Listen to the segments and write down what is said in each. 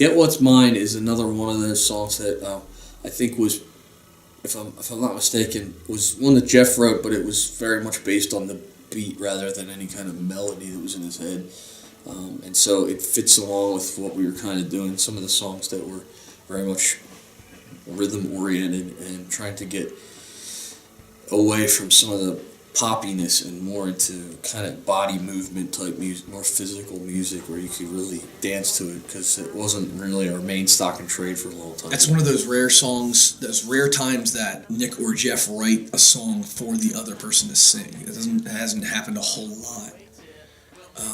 Get What's Mine is another one of those songs that I think was, if I'm not mistaken, was one that Geoff wrote, but it was very much based on the beat rather than any kind of melody that was in his head. And so it fits along with what we were kind of doing. Some of the songs that were very much rhythm oriented and trying to get away from some of the poppiness and more into kind of body movement type music, more physical music where you could really dance to it, because it wasn't really our main stock and trade for a long time. That's one of those rare songs, those rare times that Nick or Geoff write a song for the other person to sing. It hasn't happened a whole lot.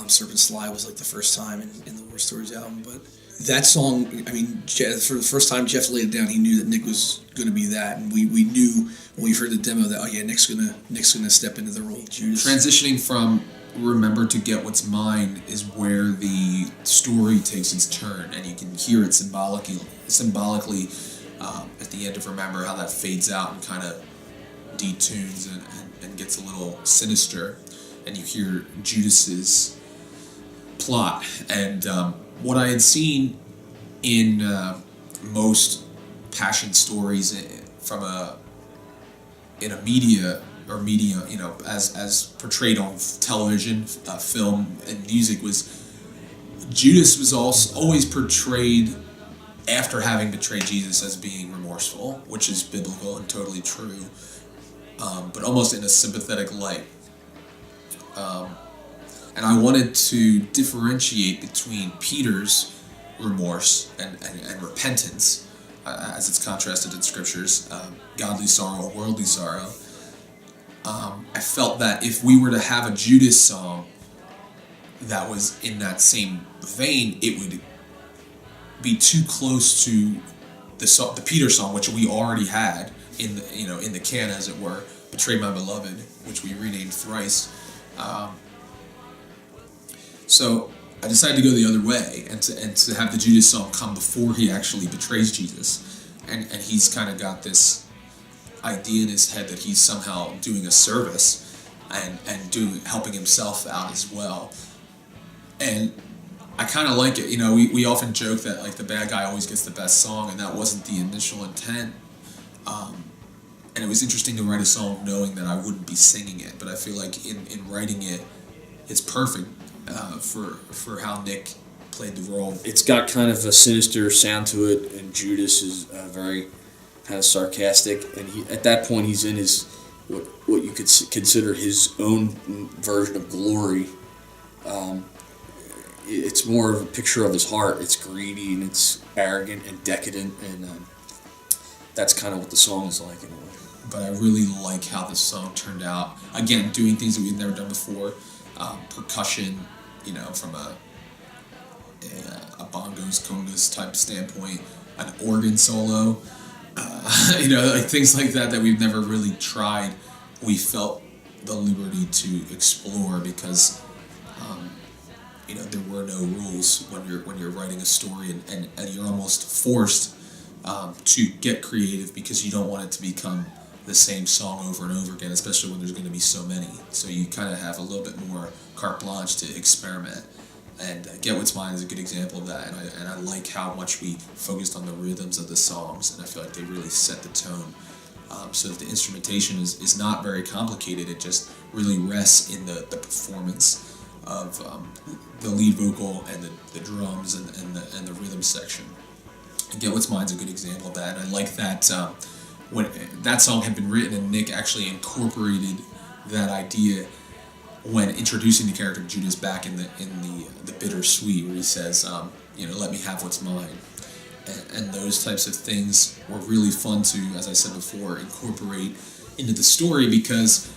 Serpent Sly was like the first time in the War Stories album, but that song, I mean, for the first time Geoff laid it down, he knew that Nick was going to be that, and we knew when we heard the demo that, oh yeah, Nick's gonna step into the role of Judas. Transitioning from Remember to Get What's Mine is where the story takes its turn, and you can hear it symbolically at the end of Remember, how that fades out and kind of detunes and gets a little sinister, and you hear Judas's plot. And what I had seen in most passion stories from in a media, you know, as portrayed on television, film, and music, was Judas was always portrayed after having betrayed Jesus as being remorseful, which is biblical and totally true, but almost in a sympathetic light. And I wanted to differentiate between Peter's remorse and repentance, as it's contrasted in scriptures, godly sorrow, worldly sorrow. I felt that if we were to have a Judas song that was in that same vein, it would be too close to the Peter song, which we already had in the can, as it were, "Betray My Beloved," which we renamed thrice. So I decided to go the other way and to have the Judas song come before he actually betrays Jesus, and he's kind of got this idea in his head that he's somehow doing a service and helping himself out as well. And I kind of like it. You know, we often joke that like the bad guy always gets the best song, and that wasn't the initial intent. And it was interesting to write a song knowing that I wouldn't be singing it, but I feel like in writing it, it's perfect for how Nick played the role. It's got kind of a sinister sound to it, and Judas is very kind of sarcastic, and at that point he's in his what you could consider his own version of glory. It's more of a picture of his heart. It's greedy and it's arrogant and decadent, and that's kind of what the song is like in a way. But I really like how this song turned out. Again, doing things that we've never done before. Percussion, you know, from a bongos, congas type standpoint, an organ solo, you know, like things like that we've never really tried. We felt the liberty to explore because, you know, there were no rules when you're writing a story, and you're almost forced to get creative because you don't want it to become the same song over and over again, especially when there's going to be so many. So you kind of have a little bit more carte blanche to experiment. And Get What's Mine is a good example of that. And I like how much we focused on the rhythms of the songs, and I feel like they really set the tone. So that the instrumentation is not very complicated. It just really rests in the performance of the lead vocal and the drums and the rhythm section. And Get What's Mine is a good example of that. And I like that when that song had been written, and Nick actually incorporated that idea when introducing the character of Judas back in the bittersweet, where he says, you know, let me have what's mine. And those types of things were really fun to, as I said before, incorporate into the story because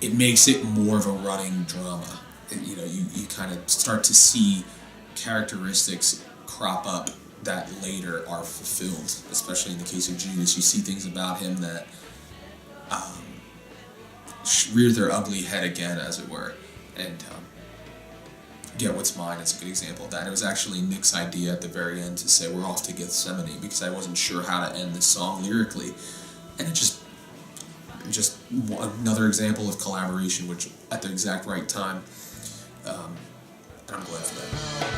it makes it more of a running drama. And, you know, you kind of start to see characteristics crop up that later are fulfilled, especially in the case of Judas. You see things about him that rear their ugly head again, as it were. And Get What's Mine is a good example of that. It was actually Nick's idea at the very end to say we're off to Gethsemane because I wasn't sure how to end this song lyrically. And it just another example of collaboration, which at the exact right time. And I'm glad for that.